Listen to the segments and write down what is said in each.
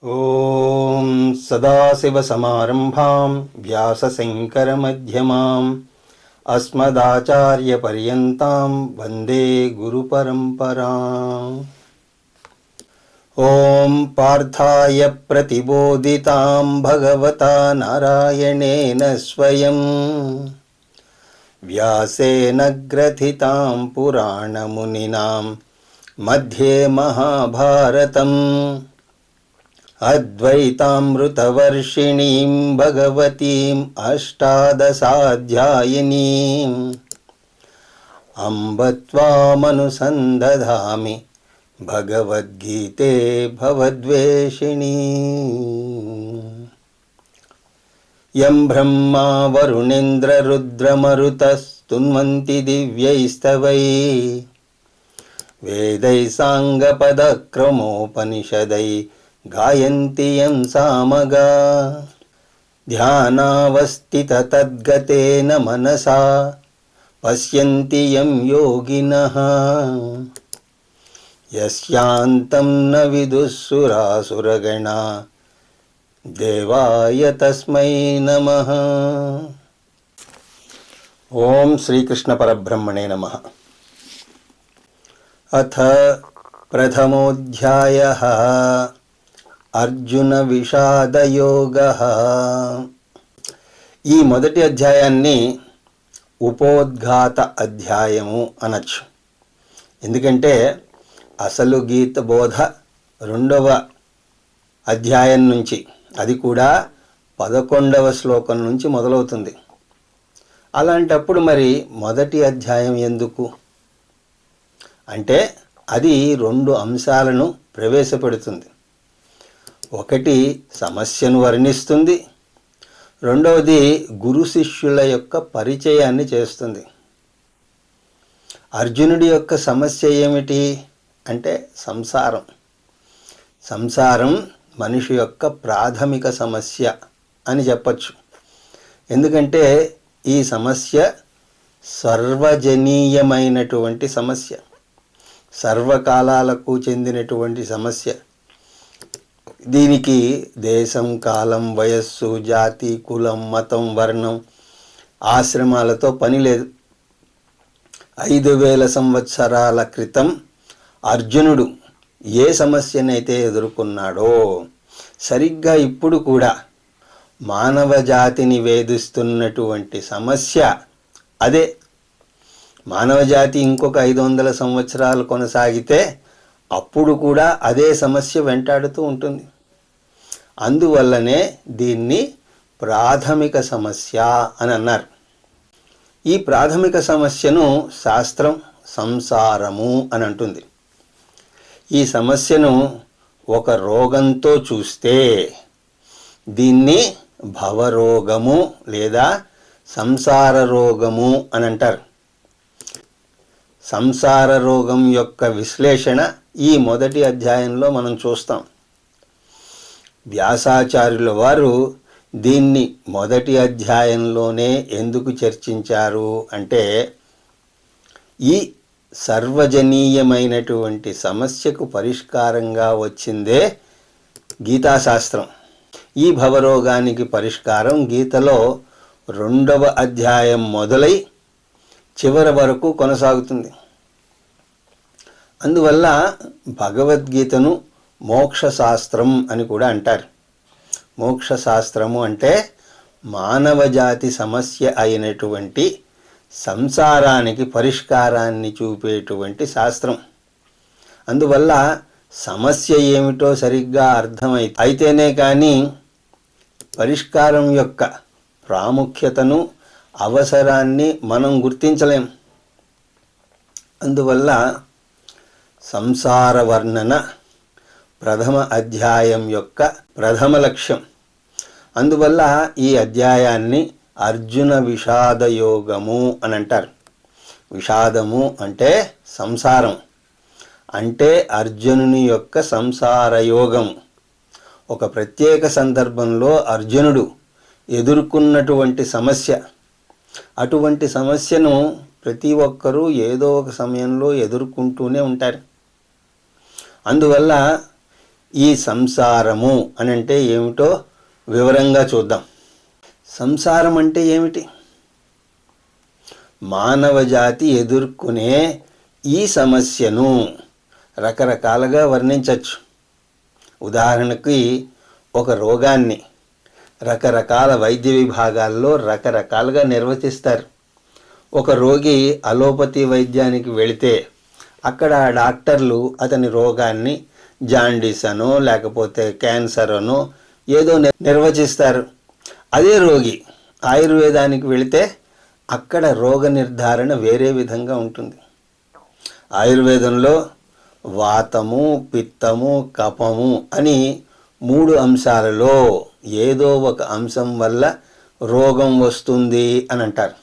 ఓం సదాశివసమారంభాం వ్యాసశంకరమధ్యమాం అస్మదాచార్యపర్యంతాం వందే గురుపరంపరాం. ఓం పార్థాయ ప్రతిబోధితాం భగవతా నారాయణేన స్వయం వ్యాసేన గ్రథితాం పురాణమునినాం మధ్యే మహాభారతం అద్వైతామృతవర్షిణీం భగవతీం అష్టాదశాధ్యాయినీం అంబ త్వామనుసందధామి భగవద్గీతే భవద్వేషిణీ. యం బ్రహ్మా వరుణేంద్రరుద్రమరుతస్తున్వంతి దివ్యైస్తవైః వేదైః సాంగపదక్రమోపనిషదైః గాయంతి యం సామగా ధ్యానావస్థితతద్గతేన మనసా పశ్యంతి యం యోగినః యస్యాంతం న విదుఃసురాసురగణా దేవాయ తస్మై నమః. ఓం శ్రీకృష్ణ పరబ్రహ్మణే నమః. అథ ప్రథమోధ్యాయః అర్జున విషాదయోగః. ఈ మొదటి అధ్యాయాన్ని ఉపోద్ఘాత అధ్యాయము అనొచ్చు. ఎందుకంటే అసలు గీత బోధ రెండవ అధ్యాయం నుంచి, అది కూడా 11వ శ్లోకం నుంచి మొదలవుతుంది. అలాంటప్పుడు మరి మొదటి అధ్యాయం ఎందుకు అంటే అది 2 అంశాలను ప్రవేశపెడుతుంది. ఒకటి సమస్యను వర్ణిస్తుంది, రెండవది గురు శిష్యుల యొక్క పరిచయాన్ని చేస్తుంది. అర్జునుడి యొక్క సమస్య ఏమిటి అంటే సంసారం. సంసారం మనిషి యొక్క ప్రాథమిక సమస్య అని చెప్పచ్చు. ఎందుకంటే ఈ సమస్య సర్వజనీయమైనటువంటి సమస్య, సర్వకాలాలకు చెందినటువంటి సమస్య. దీనికి దేశం, కాలం, వయస్సు, జాతి, కులం, మతం, వర్ణం, ఆశ్రమాలతో పని లేదు. 5000 సంవత్సరాల క్రితం అర్జునుడు ఏ సమస్యనైతే ఎదుర్కొన్నాడో సరిగ్గా ఇప్పుడు కూడా మానవ జాతిని వేధిస్తున్నటువంటి సమస్య అదే. మానవ జాతి ఇంకొక 500 సంవత్సరాలు కొనసాగితే అప్పుడు కూడా అదే సమస్య వెంటాడుతూ ఉంటుంది. అందువల్లనే దీన్ని ప్రాథమిక సమస్య అని అన్నారు. ఈ ప్రాథమిక సమస్యను శాస్త్రం సంసారము అని అంటుంది. ఈ సమస్యను ఒక రోగంతో చూస్తే దీన్ని భవరోగము లేదా సంసార రోగము అని అంటారు. సంసార రోగం యొక్క విశ్లేషణ ఈ మొదటి అధ్యాయంలో మనం చూస్తాం. వ్యాసాచార్యుల వారు దీన్ని మొదటి అధ్యాయంలోనే ఎందుకు చర్చించారు అంటే ఈ సర్వజనీయమైనటువంటి సమస్యకు పరిష్కారంగా వచ్చిందే గీతాశాస్త్రం. ఈ భవరోగానికి పరిష్కారం గీతలో 2వ అధ్యాయం మొదలై చివరి వరకు కొనసాగుతుంది. అందువల్ల భగవద్గీతను మోక్షశాస్త్రం అని కూడా అంటారు. మోక్షశాస్త్రము అంటే మానవ జాతి సమస్య అయినటువంటి సంసారానికి పరిష్కారాన్ని చూపేటువంటి శాస్త్రం. అందువల్ల సమస్య ఏమిటో సరిగ్గా అయితేనే కానీ పరిష్కారం యొక్క ప్రాముఖ్యతను, అవసరాన్ని మనం గుర్తించలేం. అందువల్ల సంసార వర్ణన ప్రథమ అధ్యాయం యొక్క ప్రథమ లక్ష్యం. అందువల్ల ఈ అధ్యాయాన్ని అర్జున విషాదయోగము అని అంటారు. విషాదము అంటే సంసారం, అంటే అర్జునుని యొక్క సంసార యోగము. ఒక ప్రత్యేక సందర్భంలో అర్జునుడు ఎదుర్కొన్నటువంటి సమస్య. అటువంటి సమస్యను ప్రతి ఒక్కరూ ఏదో ఒక సమయంలో ఎదుర్కొంటూనే ఉంటారు. అందువల్ల ఈ సంసారము అని అంటే ఏమిటో వివరంగా చూద్దాం. సంసారం అంటే ఏమిటి? మానవ జాతి ఎదుర్కొనే ఈ సమస్యను రకరకాలుగా వర్ణించవచ్చు. ఉదాహరణకి ఒక రోగాన్ని రకరకాల వైద్య విభాగాల్లో రకరకాలుగా నిర్వచిస్తారు. ఒక రోగి అలోపతి వైద్యానికి వెళితే అక్కడ డాక్టర్లు అతని రోగాన్ని జాండీస్ అనో లేకపోతే క్యాన్సర్ అనో ఏదో నిర్వచిస్తారు. అదే రోగి ఆయుర్వేదానికి వెళితే అక్కడ రోగ నిర్ధారణ వేరే విధంగా ఉంటుంది. ఆయుర్వేదంలో వాతము, పిత్తము, కఫము అని 3 అంశాలలో ఏదో ఒక అంశం వల్ల రోగం వస్తుంది అని అంటారు.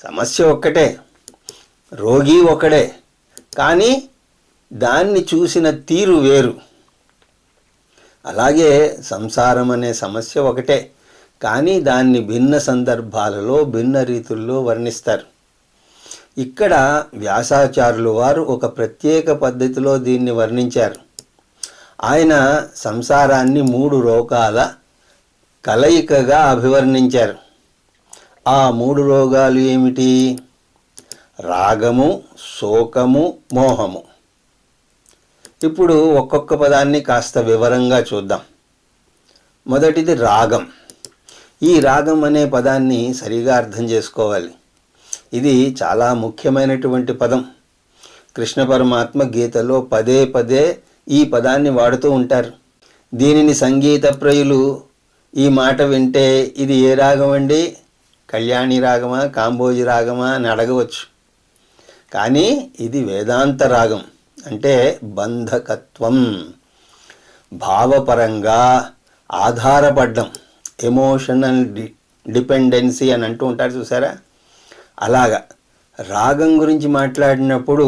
సమస్య ఒక్కటే, రోగి ఒకడే, కానీ దాన్ని చూసిన తీరు వేరు. అలాగే సంసారం అనే సమస్య ఒకటే, కానీ దాన్ని భిన్న సందర్భాలలో భిన్న రీతుల్లో వర్ణిస్తారు. ఇక్కడ వ్యాసాచార్యులు వారు ఒక ప్రత్యేక పద్ధతిలో దీన్ని వర్ణించారు. ఆయన సంసారాన్ని 3 రోగాల కలయికగా అభివర్ణించారు. ఆ 3 రోగాలు ఏమిటి? రాగము, శోకము, మోహము. ఇప్పుడు ఒక్కొక్క పదాన్ని కాస్త వివరంగా చూద్దాం. మొదటిది రాగం. ఈ రాగం అనే పదాన్ని సరిగా అర్థం చేసుకోవాలి. ఇది చాలా ముఖ్యమైనటువంటి పదం. కృష్ణ పరమాత్మ గీతలో పదే పదే ఈ పదాన్ని వాడుతూ ఉంటారు. దీనిని సంగీత ప్రియులు ఈ మాట వింటే ఇది ఏ రాగం అండి, కళ్యాణి రాగమా, కాంబోజి రాగమా అని అడగవచ్చు. కానీ ఇది వేదాంత రాగం, అంటే బంధకత్వం, భావపరంగా ఆధారపడ్డం, ఎమోషనల్ డిపెండెన్సీ అని అంటూ ఉంటారు చూసారా. అలాగా రాగం గురించి మాట్లాడినప్పుడు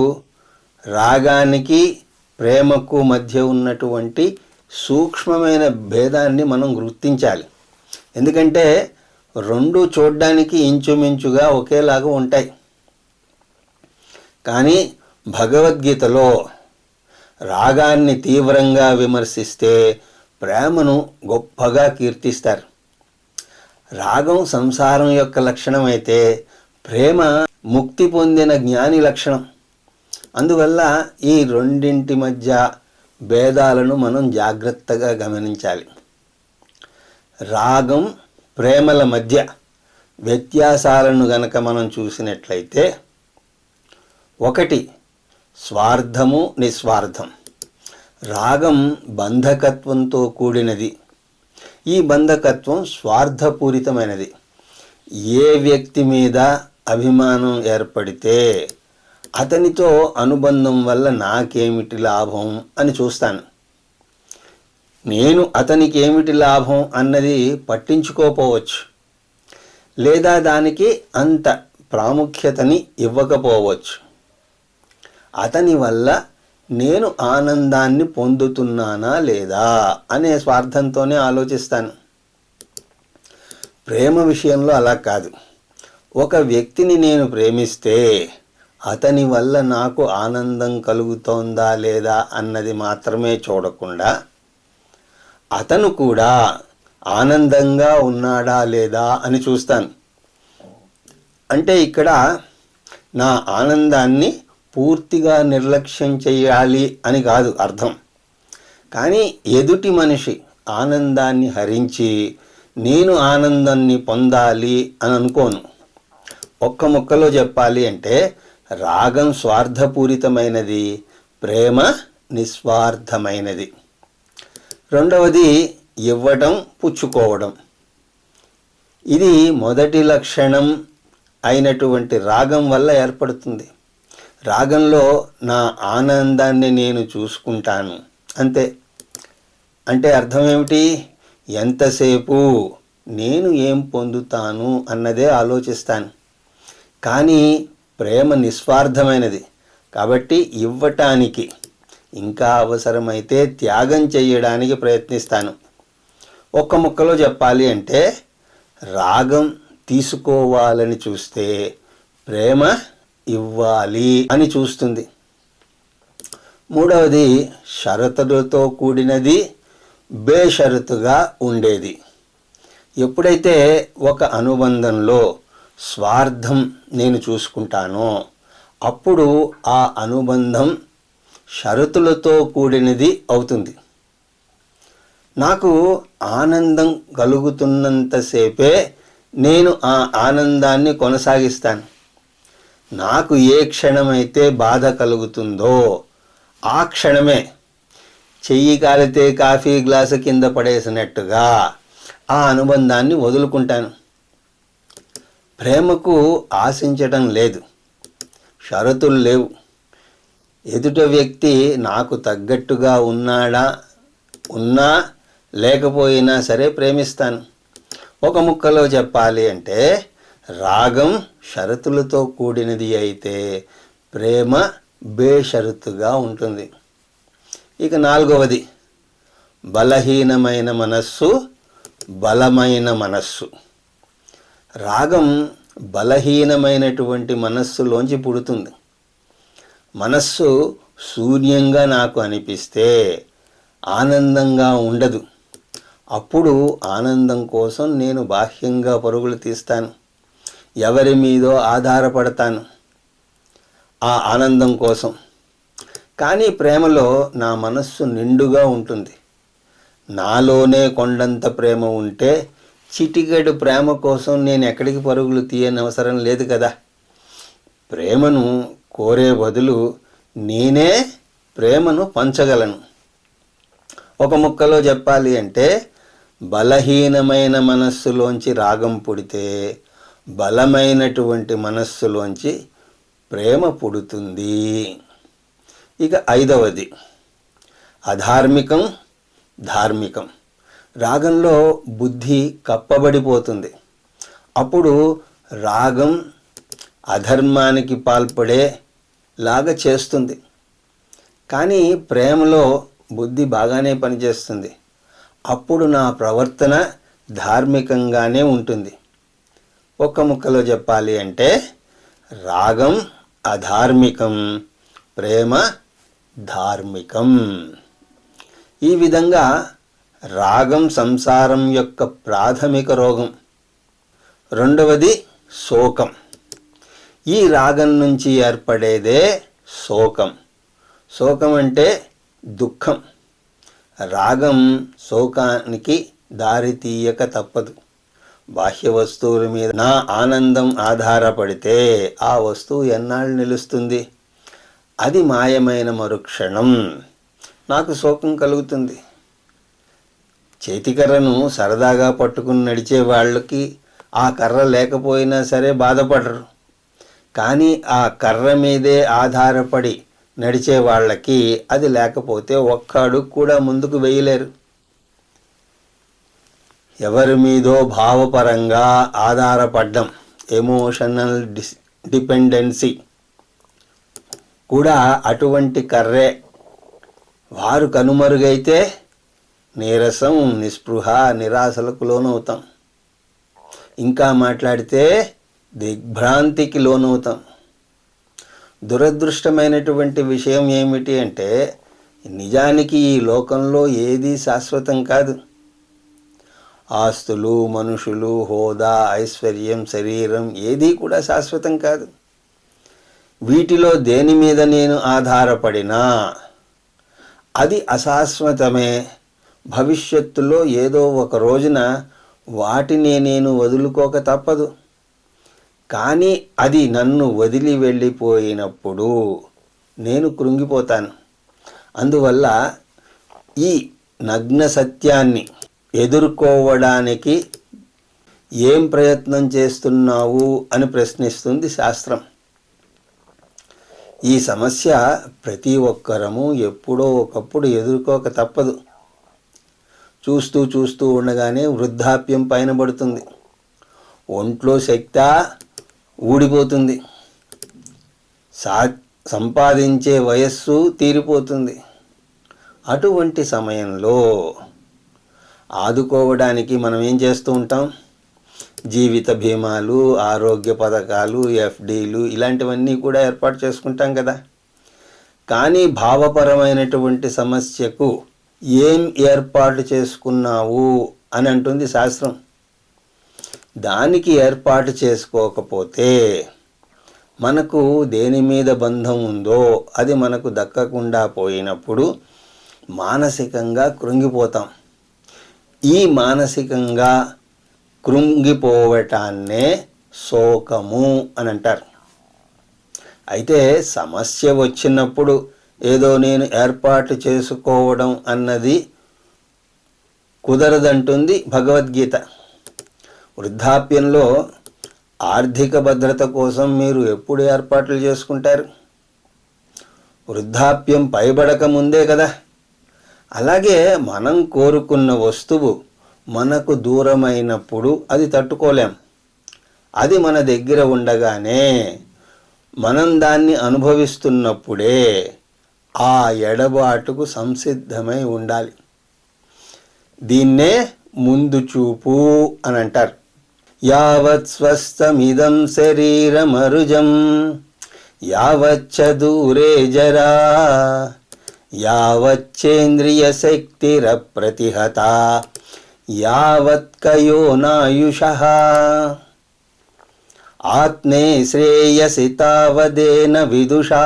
రాగానికి ప్రేమకు మధ్య ఉన్నటువంటి సూక్ష్మమైన భేదాన్ని మనం గుర్తించాలి. ఎందుకంటే 2 చూడ్డానికి ఇంచుమించుగా ఒకేలాగా ఉంటాయి. కానీ భగవద్గీతలో రాగాన్ని తీవ్రంగా విమర్శిస్తే ప్రేమను గొప్పగా కీర్తిస్తారు. రాగం సంసారం యొక్క లక్షణం అయితే ప్రేమ ముక్తి పొందిన జ్ఞాని లక్షణం. అందువల్ల ఈ రెండింటి మధ్య భేదాలను మనం జాగ్రత్తగా గమనించాలి. రాగం, ప్రేమల మధ్య వ్యత్యాసాలను గనక మనం చూసినట్లయితే, ఒకటి స్వార్థము, నిస్వార్థం. రాగం బంధకత్వంతో కూడినది. ఈ బంధకత్వం స్వార్థపూరితమైనది. ఏ వ్యక్తి మీద అభిమానం ఏర్పడితే అతనితో అనుబంధం వల్ల నాకేమిటి లాభం అని చూస్తాను. నేను అతనికి ఏమిటి లాభం అన్నది పట్టించుకోపోవచ్చు, లేదా దానికి అంత ప్రాముఖ్యతని ఇవ్వకపోవచ్చు. అతని వల్ల నేను ఆనందాన్ని పొందుతున్నానా లేదా అనే స్వార్థంతోనే ఆలోచిస్తాను. ప్రేమ విషయంలో అలా కాదు. ఒక వ్యక్తిని నేను ప్రేమిస్తే అతని వల్ల నాకు ఆనందం కలుగుతోందా లేదా అన్నది మాత్రమే చూడకుండా అతను కూడా ఆనందంగా ఉన్నాడా లేదా అని చూస్తాను. అంటే ఇక్కడ నా ఆనందాన్ని పూర్తిగా నిర్లక్ష్యం చేయాలి అని కాదు అర్థం. కానీ ఎదుటి మనిషి ఆనందాన్ని హరించి నేను ఆనందాన్ని పొందాలి అని అనుకోను. ఒక్క ముక్కలో చెప్పాలి అంటే రాగం స్వార్థపూరితమైనది, ప్రేమ నిస్వార్థమైనది. రెండవది ఇవ్వడం, పుచ్చుకోవడం. ఇది మొదటి లక్షణం అయినటువంటి రాగం వల్ల ఏర్పడుతుంది. రాగంలో నా ఆనందాన్ని నేను చూసుకుంటాను అంతే. అంటే అర్థం ఏమిటి? ఎంతసేపు నేను ఏం పొందుతాను అన్నదే ఆలోచిస్తాను. కానీ ప్రేమ నిస్వార్థమైనది కాబట్టి ఇవ్వటానికి, ఇంకా అవసరమైతే త్యాగం చేయడానికి ప్రయత్నిస్తాను. ఒక్క ముక్కలో చెప్పాలి అంటే రాగం తీసుకోవాలని చూస్తే ప్రేమ ఇవ్వాలి అని చూస్తుంది. మూడవది షరతులతో కూడినది, బేషరతుగా ఉండేది. ఎప్పుడైతే ఒక అనుబంధంలో స్వార్థం నేను చూసుకుంటానో అప్పుడు ఆ అనుబంధం షరతులతో కూడినది అవుతుంది. నాకు ఆనందం కలుగుతున్నంతసేపే నేను ఆ ఆనందాన్ని కొనసాగిస్తాను. నాకు ఏ క్షణమైతే బాధ కలుగుతుందో ఆ క్షణమే చెయ్యి కాలితే కాఫీ గ్లాసు కింద పడేసినట్టుగా ఆ అనుబంధాన్ని వదులుకుంటాను. ప్రేమకు ఆశించటం లేదు, షరతులు లేవు. ఎదుట వ్యక్తి నాకు తగ్గట్టుగా ఉన్నా లేకపోయినా సరే ప్రేమిస్తాను. ఒక ముక్కలో చెప్పాలి అంటే రాగం షరతులతో కూడినది అయితే ప్రేమ బేషరతుగా ఉంటుంది. ఇక నాలుగవది బలహీనమైన మనస్సు, బలమైన మనస్సు. రాగం బలహీనమైనటువంటి మనస్సులోంచి పుడుతుంది. మనస్సు శూన్యంగా నాకు అనిపిస్తే ఆనందంగా ఉండదు. అప్పుడు ఆనందం కోసం నేను బాహ్యంగా పరుగులు తీస్తాను, ఎవరి మీదో ఆధారపడతాను ఆ ఆనందం కోసం. కానీ ప్రేమలో నా మనస్సు నిండుగా ఉంటుంది. నాలోనే కొండంత ప్రేమ ఉంటే చిటికెడు ప్రేమ కోసం నేను ఎక్కడికి పరుగులు తీయని అవసరం లేదు కదా. ప్రేమను కోరే బదులు నేనే ప్రేమను పంచగలను. ఒక ముక్కలో చెప్పాలి అంటే బలహీనమైన మనస్సులోంచి రాగం పుడితే బలమైనటువంటి మనస్సులోంచి ప్రేమ పుడుతుంది. ఇక ఐదవది అధార్మికం, ధార్మికం. రాగంలో బుద్ధి కప్పబడిపోతుంది. అప్పుడు రాగం అధర్మానికి పాల్పడేలాగా చేస్తుంది. కానీ ప్రేమలో బుద్ధి బాగానే పనిచేస్తుంది. అప్పుడు నా ప్రవర్తన ధార్మికంగానే ఉంటుంది. ఒక్క ముక్కలో చెప్పాలి అంటే రాగం అధార్మికం, ప్రేమ ధార్మికం. ఈ విధంగా రాగం సంసారం యొక్క ప్రాథమిక రోగం. రెండవది శోకం. ఈ రాగం నుంచి ఏర్పడేదే శోకం. శోకం అంటే దుఃఖం. రాగం శోకానికి దారి తీయక తప్పదు. బాహ్య వస్తువుల మీద నా ఆనందం ఆధారపడితే ఆ వస్తువు ఎన్నాళ్ళు నిలుస్తుంది? అది మాయమైన మరుక్షణం నాకు శోకం కలుగుతుంది. చేతికర్రను సరదాగా పట్టుకుని నడిచే వాళ్ళకి ఆ కర్ర లేకపోయినా సరే బాధపడరు. కానీ ఆ కర్ర మీదే ఆధారపడి నడిచే వాళ్ళకి అది లేకపోతే ఒక్క అడుగు కూడా ముందుకు వేయలేరు. ఎవరి మీదో భావపరంగా ఆధారపడ్డం, ఎమోషనల్ డిపెండెన్సీ కూడా అటువంటి కర్రే. వారు కనుమరుగైతే నీరసం, నిస్పృహ, నిరాశలకు లోనవుతాం. ఇంకా మాట్లాడితే దిగ్భ్రాంతికి లోనవుతాం. దురదృష్టమైనటువంటి విషయం ఏమిటి అంటే నిజానికి ఈ లోకంలో ఏదీ శాశ్వతం కాదు. ఆస్తులు, మనుషులు, హోదా, ఐశ్వర్యం, శరీరం ఏదీ కూడా శాశ్వతం కాదు. వీటిలో దేని మీద నేను ఆధారపడినా అది అశాశ్వతమే. భవిష్యత్తులో ఏదో ఒక రోజున వాటిని నేను వదులుకోక తప్పదు. కానీ అది నన్ను వదిలి వెళ్ళిపోయినప్పుడు నేను కృంగిపోతాను. అందువల్ల ఈ నగ్న సత్యాన్ని ఎదుర్కోవడానికి ఏం ప్రయత్నం చేస్తున్నావు అని ప్రశ్నిస్తుంది శాస్త్రం. ఈ సమస్య ప్రతి ఒక్కరము ఎప్పుడో ఒకప్పుడు ఎదుర్కోక తప్పదు. చూస్తూ చూస్తూ ఉండగానే వృద్ధాప్యం పైన పడుతుంది. ఒంట్లో శక్తి ఊడిపోతుంది. సంపాదించే వయస్సు తీరిపోతుంది. అటువంటి సమయంలో ఆదుకోవడానికి మనం ఏం చేస్తూ ఉంటాం? జీవిత బీమాలు, ఆరోగ్య పథకాలు, ఎఫ్డీలు ఇలాంటివన్నీ కూడా ఏర్పాటు చేసుకుంటాం కదా. కానీ భావపరమైనటువంటి సమస్యకు ఏం ఏర్పాటు చేసుకున్నావు అని అంటుంది శాస్త్రం. దానికి ఏర్పాటు చేసుకోకపోతే మనకు దేని మీద బంధం ఉందో అది మనకు దక్కకుండా పోయినప్పుడు మానసికంగా కృంగిపోతాం. ఈ మానసికంగా కృంగిపోవటాన్నే శోకము అని అంటారు. అయితే సమస్య వచ్చినప్పుడు ఏదో నేను ఏర్పాటు చేసుకోవడం అన్నది కుదరదంటుంది భగవద్గీత. వృద్ధాప్యంలో ఆర్థిక భద్రత కోసం మీరు ఎప్పుడు ఏర్పాట్లు చేసుకుంటారు? వృద్ధాప్యం పైబడక ముందే కదా. అలాగే మనం కోరుకున్న వస్తువు మనకు దూరమైనప్పుడు అది తట్టుకోలేం. అది మన దగ్గర ఉండగానే మనం దాన్ని అనుభవిస్తున్నప్పుడే ఆ ఎడబాటుకు సంసిద్ధమై ఉండాలి. దీన్నే ముందు చూపు అని అంటారు. యావత్ స్వస్థమిదం శరీరమరుజం యావచ్చ దూరే జరా యావచ్చేంద్రియ శక్తిరప్రతిహత యావత్కయోనాయుషః ఆత్మే శ్రేయసి తావదేన విదుషా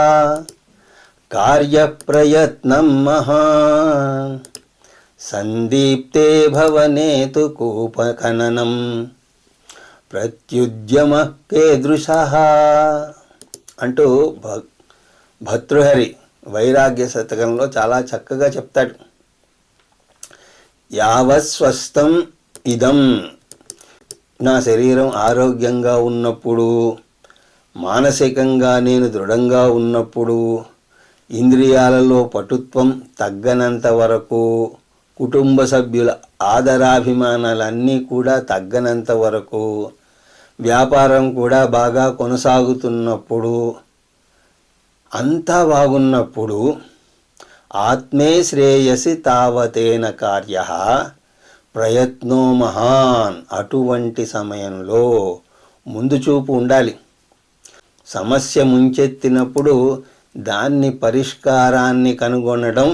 కార్యప్రయత్నం మహాన్ సందీప్తే భవనేతు కూపఖననం ప్రత్యుద్యమ కేదృశః అంటూ భర్తృహరి వైరాగ్య శతకంలో చాలా చక్కగా చెప్తాడు. యావస్వస్థం ఇదం, నా శరీరం ఆరోగ్యంగా ఉన్నప్పుడు, మానసికంగా నేను దృఢంగా ఉన్నప్పుడు, ఇంద్రియాలలో పటుత్వం తగ్గనంత వరకు, కుటుంబ సభ్యుల ఆదరాభిమానాలన్నీ కూడా తగ్గనంత వరకు, వ్యాపారం కూడా బాగా కొనసాగుతున్నప్పుడు, అంతా బాగున్నప్పుడు ఆత్మే శ్రేయసి తావతేన కార్య ప్రయత్నో మహాన్. అటువంటి సమయంలో ముందు చూపు ఉండాలి. సమస్య ముంచెత్తినప్పుడు దాన్ని పరిష్కారాన్ని కనుగొనడం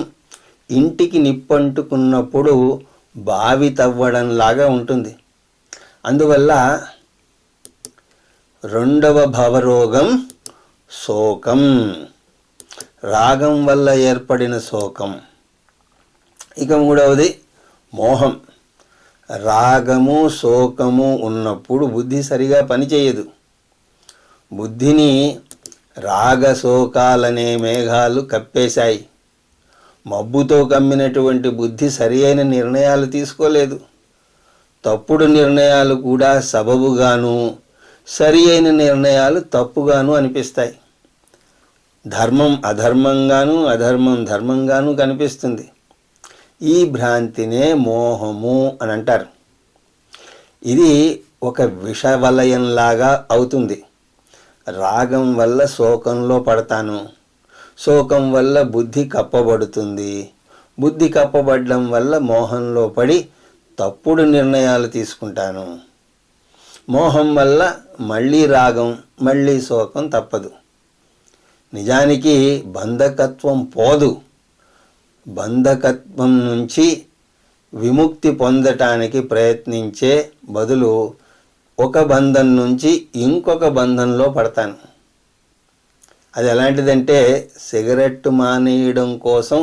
ఇంటికి నిప్పంటుకున్నప్పుడు బావి తవ్వడంలాగా ఉంటుంది. అందువల్ల రెండవ భవరోగం శోకం, రాగం వల్ల ఏర్పడిన శోకం. ఇక మూడవది మోహం. రాగము శోకము ఉన్నప్పుడు బుద్ధి సరిగా పనిచేయదు. బుద్ధిని రాగశోకాలనే మేఘాలు కప్పేశాయి. మబ్బుతో కమ్మినటువంటి బుద్ధి సరి అయిన నిర్ణయాలు తీసుకోలేదు. తప్పుడు నిర్ణయాలు కూడా సబబుగాను, సరి అయిన నిర్ణయాలు తప్పుగాను అనిపిస్తాయి. ధర్మం అధర్మంగాను, అధర్మం ధర్మంగాను కనిపిస్తుంది. ఈ భ్రాంతినే మోహము అని అంటారు. ఇది ఒక విషవలయంలాగా అవుతుంది. రాగం వల్ల శోకంలో పడతాను, శోకం వల్ల బుద్ధి కప్పబడుతుంది, బుద్ధి కప్పబడడం వల్ల మోహంలో పడి తప్పుడు నిర్ణయాలు తీసుకుంటాను. మోహం వల్ల మళ్ళీ రాగం, మళ్ళీ శోకం తప్పదు. నిజానికి బంధకత్వం పోదు. బంధకత్వం నుంచి విముక్తి పొందటానికి ప్రయత్నించే బదులు ఒక బంధం నుంచి ఇంకొక బంధంలో పడతాను. అది ఎలాంటిదంటే సిగరెట్ మానేయడం కోసం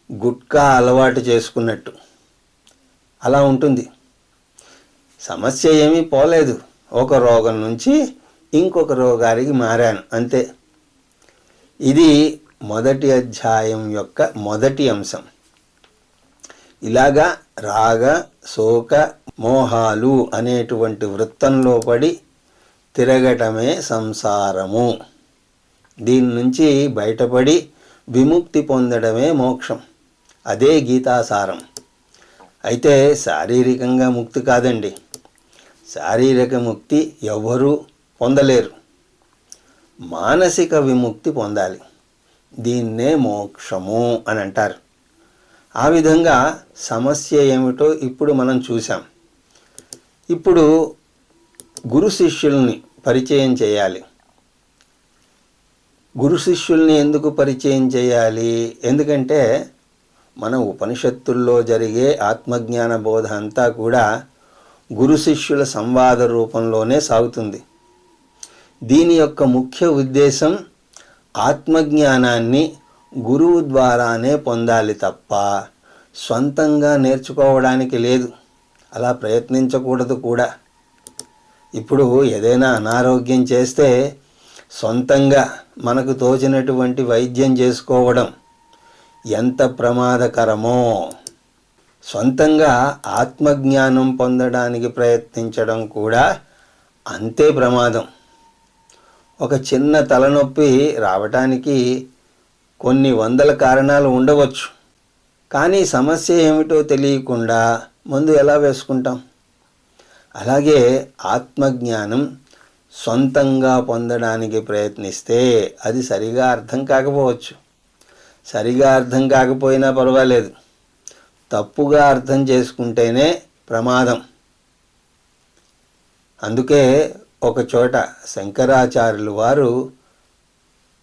గుట్కా అలవాటు చేసుకున్నట్టు అలా ఉంటుంది. సమస్య ఏమీ పోలేదు. ఒక రోగం నుంచి ఇంకొక రోగానికి మారాను అంతే. ఇది మొదటి అధ్యాయం యొక్క మొదటి అంశం. ఇలాగా రాగ శోక మోహాలు అనేటువంటి వృత్తంలో పడి తిరగటమే సంసారము. దీని నుంచి బయటపడి విముక్తి పొందడమే మోక్షం. అదే గీతాసారం. అయితే శారీరకంగా ముక్తి కాదండి. శారీరక ముక్తి ఎవ్వరూ పొందలేరు. మానసిక విముక్తి పొందాలి. దీన్నే మోక్షము అని అంటారు. ఆ విధంగా సమస్య ఏమిటో ఇప్పుడు మనం చూసాం. ఇప్పుడు గురు శిష్యుల్ని పరిచయం చేయాలి. గురు శిష్యుల్ని ఎందుకు పరిచయం చేయాలి? ఎందుకంటే మన ఉపనిషత్తుల్లో జరిగే ఆత్మజ్ఞాన బోధ అంతా కూడా గురు శిష్యుల సంవాద రూపంలోనే సాగుతుంది. దీని యొక్క ముఖ్య ఉద్దేశం ఆత్మజ్ఞానాన్ని గురువు ద్వారానే పొందాలి తప్ప స్వంతంగా నేర్చుకోవడానికి లేదు. అలా ప్రయత్నించకూడదు కూడా. ఇప్పుడు ఏదైనా అనారోగ్యం చేస్తే సొంతంగా మనకు తోచినటువంటి వైద్యం చేసుకోవడం ఎంత ప్రమాదకరమో, సొంతంగా ఆత్మజ్ఞానం పొందడానికి ప్రయత్నించడం కూడా అంతే ప్రమాదం. ఒక చిన్న తలనొప్పి రావటానికి కొన్ని వందల కారణాలు ఉండవచ్చు. కానీ సమస్య ఏమిటో తెలియకుండా మందు ఎలా వేసుకుంటాం? అలాగే ఆత్మజ్ఞానం సొంతంగా పొందడానికి ప్రయత్నిస్తే అది సరిగా అర్థం కాకపోవచ్చు. సరిగా అర్థం కాకపోయినా పర్వాలేదు, తప్పుగా అర్థం చేసుకుంటేనే ప్రమాదం. అందుకే ఒక చోట శంకరాచార్యులు వారు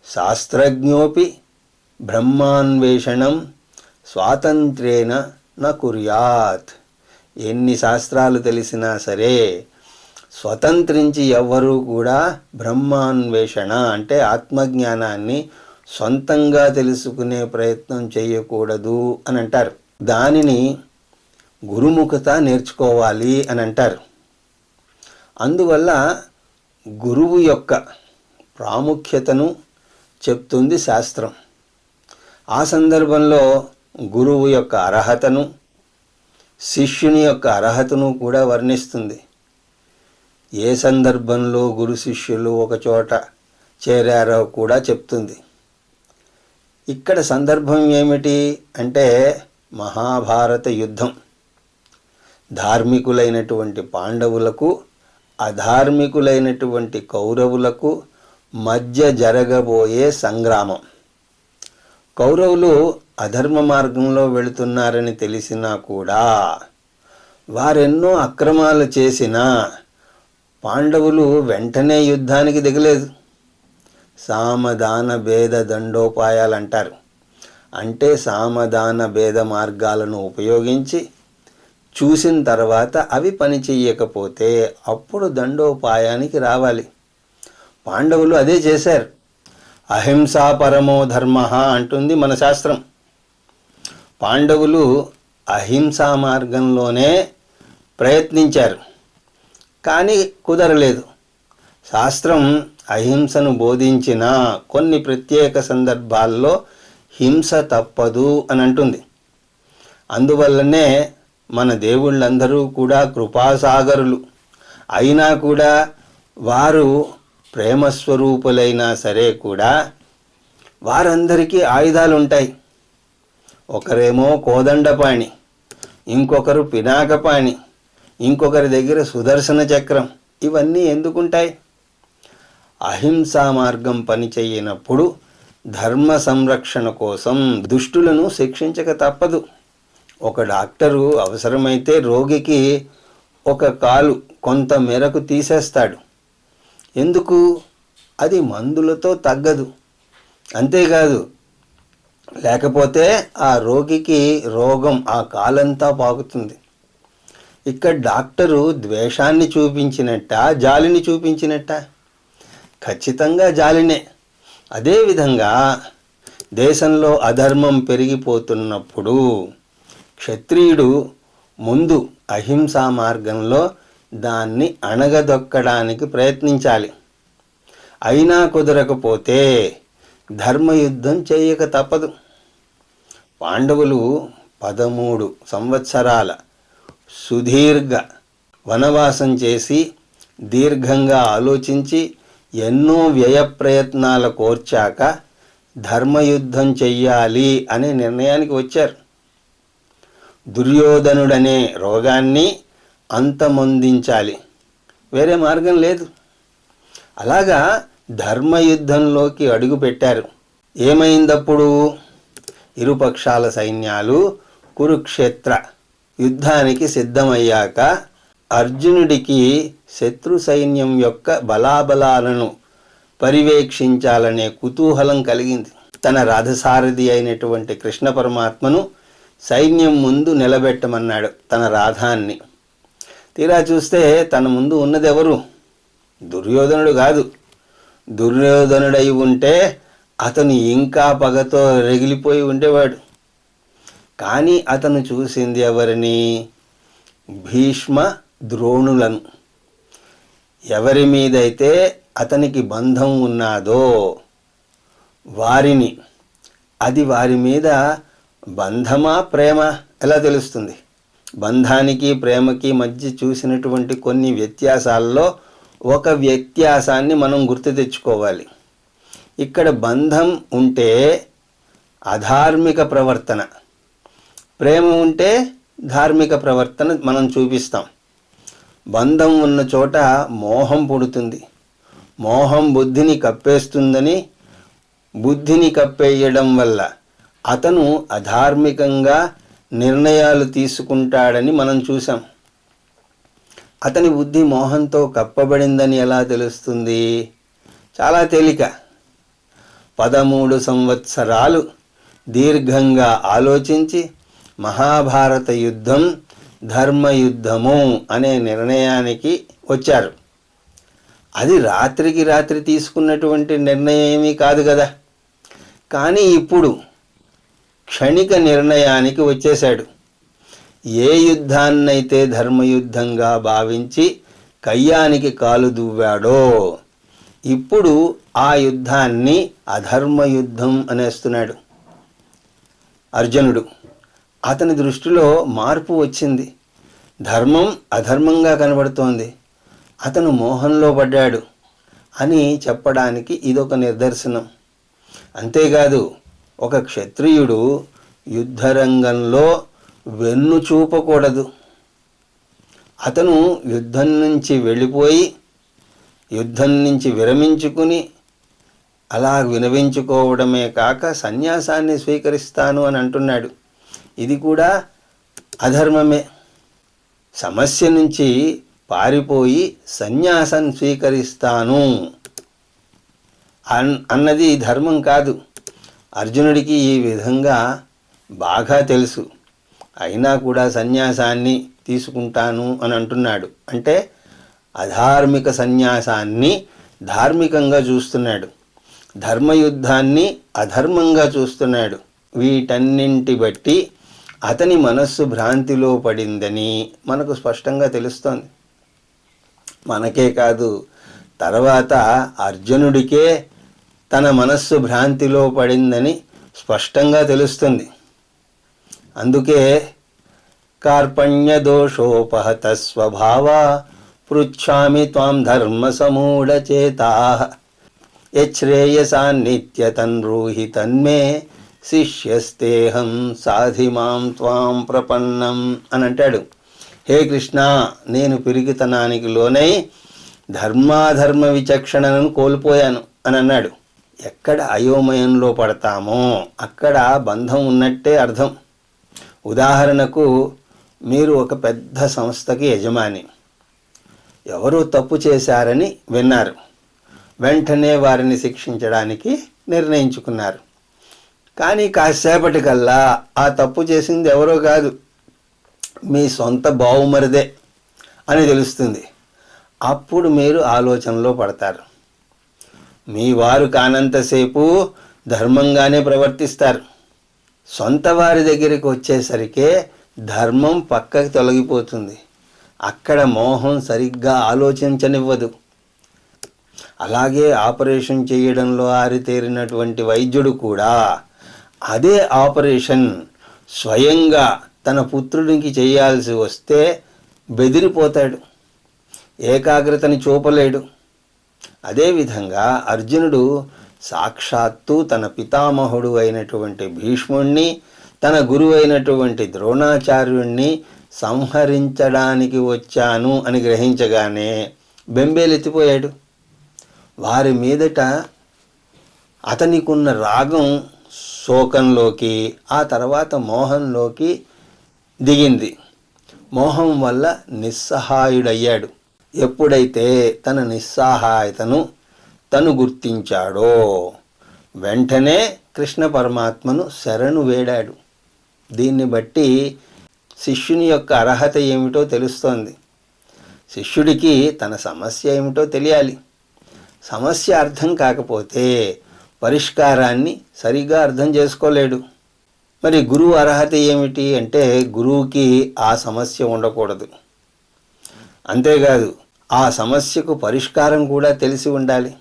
శాస్త్రజ్ఞోపి బ్రహ్మాన్వేషణం స్వాతంత్ర్యేన న కుర్యాత్. ఎన్ని శాస్త్రాలు తెలిసినా సరే స్వతంత్రించి ఎవ్వరూ కూడా బ్రహ్మాన్వేషణ అంటే ఆత్మజ్ఞానాన్ని సొంతంగా తెలుసుకునే ప్రయత్నం చేయకూడదు అని అంటారు. దానిని గురుముఖత నేర్చుకోవాలి అని అంటారు. అందువల్ల గురువు యొక్క ప్రాముఖ్యతను చెప్తుంది శాస్త్రం. ఆ సందర్భంలో గురువు యొక్క అర్హతను, శిష్యుని యొక్క అర్హతను కూడా వర్ణిస్తుంది. ఏ సందర్భంలో గురు శిష్యులు ఒకచోట చేరారో కూడా చెప్తుంది. ఇక్కడ సందర్భం ఏమిటి అంటే మహాభారత యుద్ధం. ధార్మికులైనటువంటి పాండవులకు, అధార్మికులైనటువంటి కౌరవులకు మధ్య జరగబోయే సంగ్రామం. కౌరవులు అధర్మ మార్గంలో వెళుతున్నారని తెలిసినా కూడా, వారెన్నో అక్రమాలు చేసినా పాండవులు వెంటనే యుద్ధానికి దిగలేదు. సామదాన భేద దండోపాయాలు అంటారు. అంటే సామదాన భేద మార్గాలను ఉపయోగించి చూసిన తర్వాత అవి పని చెయ్యకపోతే అప్పుడు దండోపాయానికి రావాలి. పాండవులు అదే చేశారు. అహింసా పరమో ధర్మ అంటుంది మన శాస్త్రం. పాండవులు అహింసా మార్గంలోనే ప్రయత్నించారు, కానీ కుదరలేదు. శాస్త్రం అహింసను బోధించిన కొన్ని ప్రత్యేక సందర్భాల్లో హింస తప్పదు అని అంటుంది. అందువల్లనే మన దేవుళ్ళందరూ కూడా కృపాసాగరులు అయినా కూడా, వారు ప్రేమస్వరూపులైనా సరే కూడా వారందరికీ ఆయుధాలు ఉంటాయి. ఒకరేమో కోదండపాణి, ఇంకొకరు పినాకపాణి, ఇంకొకరి దగ్గర సుదర్శన చక్రం. ఇవన్నీ ఎందుకుంటాయి? అహింసా మార్గం పనిచేయనప్పుడు ధర్మ సంరక్షణ కోసం దుష్టులను శిక్షించక తప్పదు. ఒక డాక్టరు అవసరమైతే రోగికి ఒక కాలు కొంత మేరకు తీసేస్తాడు. ఎందుకు? అది మందులతో తగ్గదు. అంతేకాదు, లేకపోతే ఆ రోగికి రోగం ఆ కాలంతా పాకుతుంది. ఇక్కడ డాక్టరు ద్వేషాన్ని చూపించినట్ట, జాలిని చూపించినట్ట? ఖచ్చితంగా జాలినే. అదేవిధంగా దేశంలో అధర్మం పెరిగిపోతున్నప్పుడు క్షత్రియుడు ముందు అహింసా మార్గంలో దాన్ని అణగదొక్కడానికి ప్రయత్నించాలి. అయినా కుదరకపోతే ధర్మయుద్ధం చేయక తప్పదు. పాండవులు 13 సంవత్సరాల సుదీర్ఘ వనవాసం చేసి దీర్ఘంగా ఆలోచించి ఎన్నో వ్యయ ప్రయత్నాల కోర్చాక ధర్మయుద్ధం చెయ్యాలి అనే నిర్ణయానికి వచ్చారు. దుర్యోధనుడనే రోగాన్ని అంతమొందించాలి, వేరే మార్గం లేదు. అలాగా ధర్మయుద్ధంలోకి అడుగు పెట్టారు. ఏమైందప్పుడు? ఇరుపక్షాల సైన్యాలు కురుక్షేత్ర యుద్ధానికి సిద్ధమయ్యాక అర్జునుడికి శత్రు సైన్యం యొక్క బలాబలాలను పర్యవేక్షించాలనే కుతూహలం కలిగింది. తన రథసారథి అయినటువంటి కృష్ణ పరమాత్మను సైన్యం ముందు నిలబెట్టమన్నాడు తన రథాన్ని. తీరా చూస్తే తన ముందు ఉన్నది ఎవరు? దుర్యోధనుడు కాదు. దుర్యోధనుడై ఉంటే అతను ఇంకా పగతో రగిలిపోయి ఉండేవాడు. కానీ అతను చూసింది ఎవరిని? భీష్మ ద్రోణులను. ఎవరి మీదైతే అతనికి బంధం ఉన్నాదో వారిని. అది వారి మీద బంధమా ప్రేమ ఎలా తెలుస్తుంది? బంధానికి ప్రేమకి మధ్య చూసినటువంటి కొన్ని వ్యత్యాసాల్లో ఒక వ్యత్యాసాన్ని మనం గుర్తు తెచ్చుకోవాలి. ఇక్కడ బంధం ఉంటే అధార్మిక ప్రవర్తన, ప్రేమ ఉంటే ధార్మిక ప్రవర్తన మనం చూపిస్తాం. బంధం ఉన్న చోట మోహం పుడుతుంది. మోహం బుద్ధిని కప్పేస్తుందని, బుద్ధిని కప్పేయడం వల్ల అతను అధార్మికంగా నిర్ణయాలు తీసుకుంటాడని మనం చూసాం. అతని బుద్ధి మోహంతో కప్పబడిందని ఎలా తెలుస్తుంది? చాలా తేలిక. 13 సంవత్సరాలు దీర్ఘంగా ఆలోచించి మహాభారత యుద్ధం ధర్మయుద్ధము అనే నిర్ణయానికి వచ్చారు. అది రాత్రికి రాత్రి తీసుకున్నటువంటి నిర్ణయం ఏమీ కాదు కదా. కానీ ఇప్పుడు క్షణిక నిర్ణయానికి వచ్చేశాడు. ఏ యుద్ధాన్నైతే ధర్మయుద్ధంగా భావించి కయ్యానికి కాలు దువ్వాడో ఇప్పుడు ఆ యుద్ధాన్ని అధర్మయుద్ధం అనేస్తున్నాడు అర్జునుడు. అతని దృష్టిలో మార్పు వచ్చింది. ధర్మం అధర్మంగా కనబడుతోంది. అతను మోహంలో పడ్డాడు అని చెప్పడానికి ఇదొక నిదర్శనం. అంతేకాదు, ఒక క్షత్రియుడు యుద్ధరంగంలో వెన్ను చూపకూడదు. అతను యుద్ధం నుంచి వెళ్ళిపోయి యుద్ధం నుంచి విరమించుకుని అలా వినవించుకోవడమే కాక సన్యాసాన్ని స్వీకరిస్తాను అని అంటున్నాడు. ఇది కూడా అధర్మమే. సమస్య నుంచి పారిపోయి సన్యాసం స్వీకరిస్తాను అన్నది ధర్మం కాదు. అర్జునుడికి ఈ విధంగా బాగా తెలుసు. అయినా కూడా సన్యాసాన్ని తీసుకుంటాను అని అంటున్నాడు. అంటే అధార్మిక సన్యాసాన్ని ధార్మికంగా చూస్తున్నాడు, ధర్మయుద్ధాన్ని అధర్మంగా చూస్తున్నాడు. వీటన్నింటి బట్టి అతని మనస్సు భ్రాంతిలో పడిందని మనకు స్పష్టంగా తెలుస్తోంది. మనకే కాదు, తర్వాత అర్జునుడికే తన మనస్సు భ్రాంతిలో పడిందని స్పష్టంగా తెలుస్తుంది. అందుకే కార్పణ్య దోషోపహత స్వభావ పృచ్ఛామి త్వాం ధర్మ సమూఢచేతా యశ్రేయసాన్నిత్యతన్బ్రూహి తన్మే శిష్యస్తేహం సాధిమాం త్వాం ప్రపన్నం అని అంటాడు. హే కృష్ణ, నేను పిరికితనానికి లోనై ధర్మాధర్మ విచక్షణను కోల్పోయాను అని అన్నాడు. ఎక్కడ అయోమయంలో పడతామో అక్కడ బంధం ఉన్నట్టే అర్థం. ఉదాహరణకు, మీరు ఒక పెద్ద సంస్థకి యజమాని. ఎవరో తప్పు చేశారని విన్నారు. వెంటనే వారిని శిక్షించడానికి నిర్ణయించుకున్నారు. కానీ కాసేపటికల్లా ఆ తప్పు చేసింది ఎవరో కాదు, మీ సొంత బావుమరిదే అని తెలుస్తుంది. అప్పుడు మీరు ఆలోచనలో పడతారు. మీ వారు కానంతసేపు ధర్మంగానే ప్రవర్తిస్తారు. సొంత వారి దగ్గరికి వచ్చేసరికే ధర్మం పక్కకి తొలగిపోతుంది. అక్కడ మోహం సరిగ్గా ఆలోచించనివ్వదు. అలాగే ఆపరేషన్ చేయడంలో ఆరితేరినటువంటి వైద్యుడు కూడా అదే ఆపరేషన్ స్వయంగా తన పుత్రుడికి చేయాల్సి వస్తే బెదిరిపోతాడు, ఏకాగ్రతని చూపలేడు. అదేవిధంగా అర్జునుడు సాక్షాత్తు తన పితామహుడు అయినటువంటి భీష్ముణ్ణి, తన గురువు అయినటువంటి ద్రోణాచార్యుణ్ణి సంహరించడానికి వచ్చాను అని గ్రహించగానే బెంబేలెత్తిపోయాడు. వారి మీదట అతనికున్న రాగం శోకంలోకి, ఆ తర్వాత మోహంలోకి దిగింది. మోహం వల్ల నిస్సహాయుడయ్యాడు. ఎప్పుడైతే తన నిస్సహాయతను తను గుర్తించాడో వెంటనే కృష్ణ పరమాత్మను శరణు వేడాడు. దీన్ని బట్టి శిష్యుని యొక్క అర్హత ఏమిటో తెలుస్తోంది. శిష్యుడికి తన సమస్య ఏమిటో తెలియాలి. సమస్య అర్థం కాకపోతే పరిష్కారాన్ని సరిగా అర్థం చేసుకోలేడు. మరి గురువు అర్హత ఏమిటి అంటే గురువుకి ఆ సమస్య ఉండకూడదు. అంతేకాదు ఆ సమస్యకు పరిష్కారం కూడా తెలిసి ఉండాలి.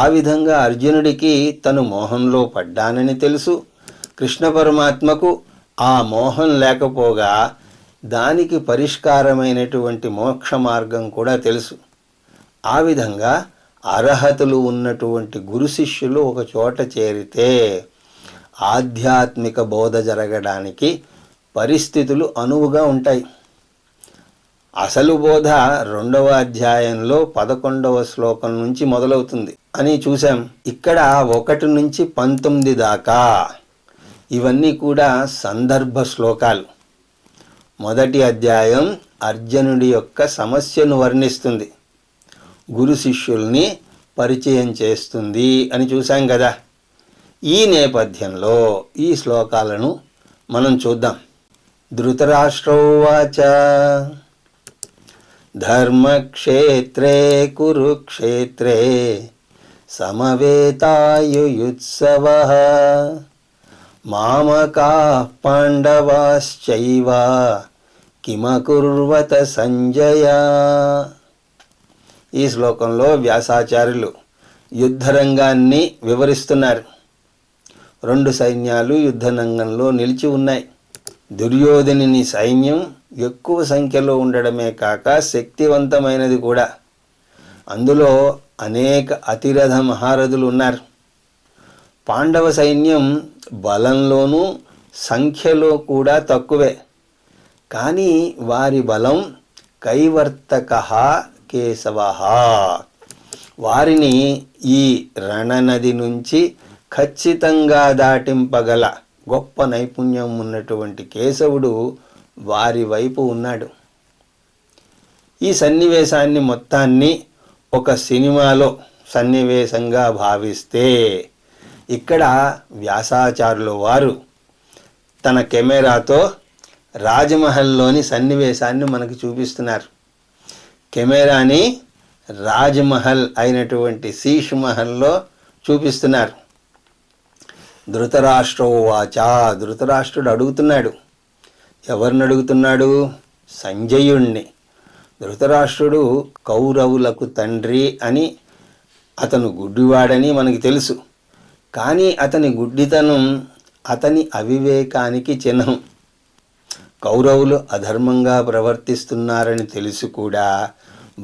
ఆ విధంగా అర్జునుడికి తను మోహంలో పడ్డానని తెలుసు. కృష్ణ పరమాత్మకు ఆ మోహం లేకపోగా దానికి పరిష్కారమైనటువంటి మోక్ష మార్గం కూడా తెలుసు. ఆ విధంగా అర్హతలు ఉన్నటువంటి గురు శిష్యులు ఒక చోట చేరితే ఆధ్యాత్మిక బోధ జరగడానికి పరిస్థితులు అనువుగా ఉంటాయి. అసలు బోధ 2వ అధ్యాయంలో 11వ శ్లోకం నుంచి మొదలవుతుంది అని చూసాం. ఇక్కడ 1 నుంచి 19 దాకా ఇవన్నీ కూడా సందర్భ శ్లోకాలు. మొదటి అధ్యాయం అర్జునుడి యొక్క సమస్యను వర్ణిస్తుంది, గురు శిష్యుల్ని పరిచయం చేస్తుంది అని చూసాం కదా. ఈ నేపథ్యంలో ఈ శ్లోకాలను మనం చూద్దాం. ధృతరాష్ట్రోవాచ ధర్మక్షేత్రే కురుక్షేత్రే సమవేతాయుయుత్సవః మామకాః పాండవాశ్చైవ కిమకుర్వత సంజయ. ఈ శ్లోకంలో వ్యాసాచార్యులు యుద్ధరంగాన్ని వివరిస్తున్నారు. 2 సైన్యాలు యుద్ధరంగంలో నిలిచి ఉన్నాయి. దుర్యోధనుని సైన్యం ఎక్కువ సంఖ్యలో ఉండడమే కాక శక్తివంతమైనది కూడా. అందులో అనేక అతిరథ మహారథులు ఉన్నారు. పాండవ సైన్యం బలంలోనూ సంఖ్యలో కూడా తక్కువే. కానీ వారి బలం కైవర్తకః కేశవః. వారిని ఈ రణనది నుంచి ఖచ్చితంగా దాటింపగల గొప్ప నైపుణ్యం ఉన్నటువంటి కేశవుడు వారి వైపు ఉన్నాడు. ఈ సన్నివేశాన్ని మొత్తాన్ని ఒక సినిమాలో సన్నివేశంగా భావిస్తే ఇక్కడ వ్యాసాచార్యుల వారు తన కెమెరాతో రాజమహల్లోని సన్నివేశాన్ని మనకు చూపిస్తున్నారు. కెమెరాని రాజమహల్ అయినటువంటి శీష్ మహల్లో చూపిస్తున్నారు. ధృతరాష్ట్రోవాచ, ధృతరాష్ట్రుడు అడుగుతున్నాడు. ఎవరిని అడుగుతున్నాడు? సంజయుణ్ణి. ధృతరాష్ట్రుడు కౌరవులకు తండ్రి అని, అతను గుడ్డివాడని మనకి తెలుసు. కానీ అతని గుడ్డితనం అతని అవివేకానికి చిహ్నం. కౌరవులు అధర్మంగా ప్రవర్తిస్తున్నారని తెలిసి కూడా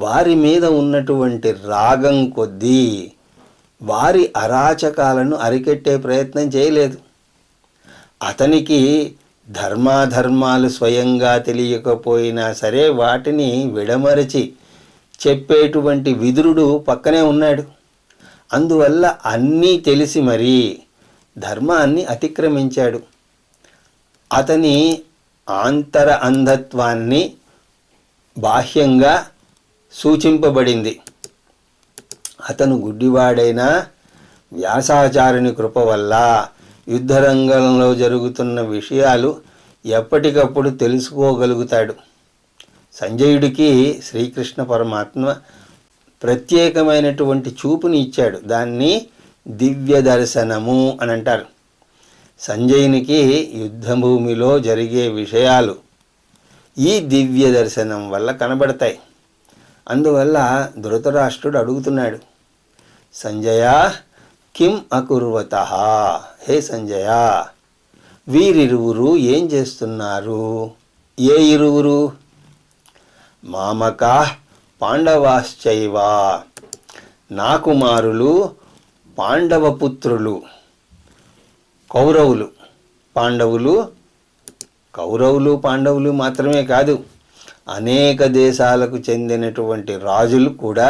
వారి మీద ఉన్నటువంటి రాగం కొద్దీ వారి అరాచకాలను అరికెట్టే ప్రయత్నం చేయలేదు. అతనికి ధర్మాధర్మాలు స్వయంగా తెలియకపోయినా సరే వాటిని విడమరచి చెప్పేటువంటి విదురుడు పక్కనే ఉన్నాడు. అందువల్ల అన్నీ తెలిసి మరీ ధర్మాన్ని అతిక్రమించాడు. అతని ఆంతర అంధత్వాన్ని బాహ్యంగా సూచింపబడింది. అతను గుడ్డివాడైనా వ్యాసాచార్యుని కృప వల్ల యుద్ధరంగంలో జరుగుతున్న విషయాలు ఎప్పటికప్పుడు తెలుసుకోగలుగుతాడు. సంజయుడికి శ్రీకృష్ణ పరమాత్మ ప్రత్యేకమైనటువంటి చూపుని ఇచ్చాడు. దాన్ని దివ్య దర్శనము అని అంటారు. సంజయునికి యుద్ధభూమిలో జరిగే విషయాలు ఈ దివ్య దర్శనం వల్ల కనబడతాయి. అందువల్ల ధృతరాష్ట్రుడు అడుగుతున్నాడు, సంజయ కిం అకుర్వతః, హే సంజయ వీరిరువురు ఏం చేస్తున్నారు? ఏ ఇరువురు? మామకాః పాండవాశ్చైవ, నా కుమారులు పాండవపుత్రులు. కౌరవులు పాండవులు మాత్రమే కాదు, అనేక దేశాలకు చెందినటువంటి రాజులు కూడా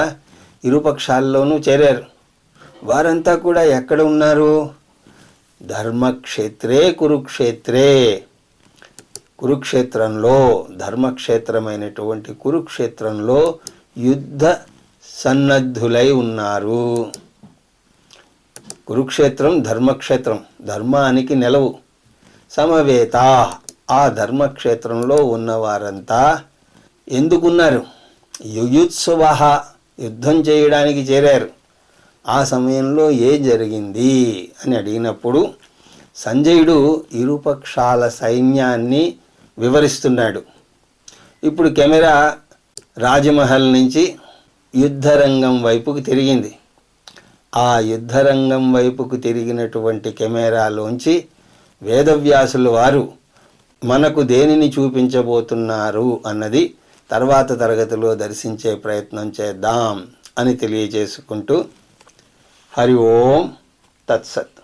ఇరుపక్షాల్లోనూ చేరారు. వారంతా కూడా ఎక్కడ ఉన్నారు? ధర్మక్షేత్రే కురుక్షేత్రే, కురుక్షేత్రంలో, ధర్మక్షేత్రమైనటువంటి కురుక్షేత్రంలో యుద్ధ సన్నద్ధులై ఉన్నారు. కురుక్షేత్రం ధర్మక్షేత్రం, ధర్మానికి నెలవు. సమవేత, ఆ ధర్మక్షేత్రంలో ఉన్నవారంతా ఎందుకున్నారు? యుయుత్సువ, యుద్ధం చేయడానికి చేరారు. ఆ సమయంలో ఏం జరిగింది అని అడిగినప్పుడు సంజయుడు ఇరుపక్షాల సైన్యాన్ని వివరిస్తున్నాడు. ఇప్పుడు కెమెరా రాజమహల్ నుంచి యుద్ధరంగం వైపుకు తిరిగింది. ఆ యుద్ధరంగం వైపుకు తిరిగినటువంటి కెమెరాలోంచి వేదవ్యాసుల వారు మనకు దేనిని చూపించబోతున్నారు అన్నది తర్వాత తరగతిలో దర్శించే ప్రయత్నం చేద్దాం అని తెలియజేసుకుంటూ హరి ఓం తత్సత్.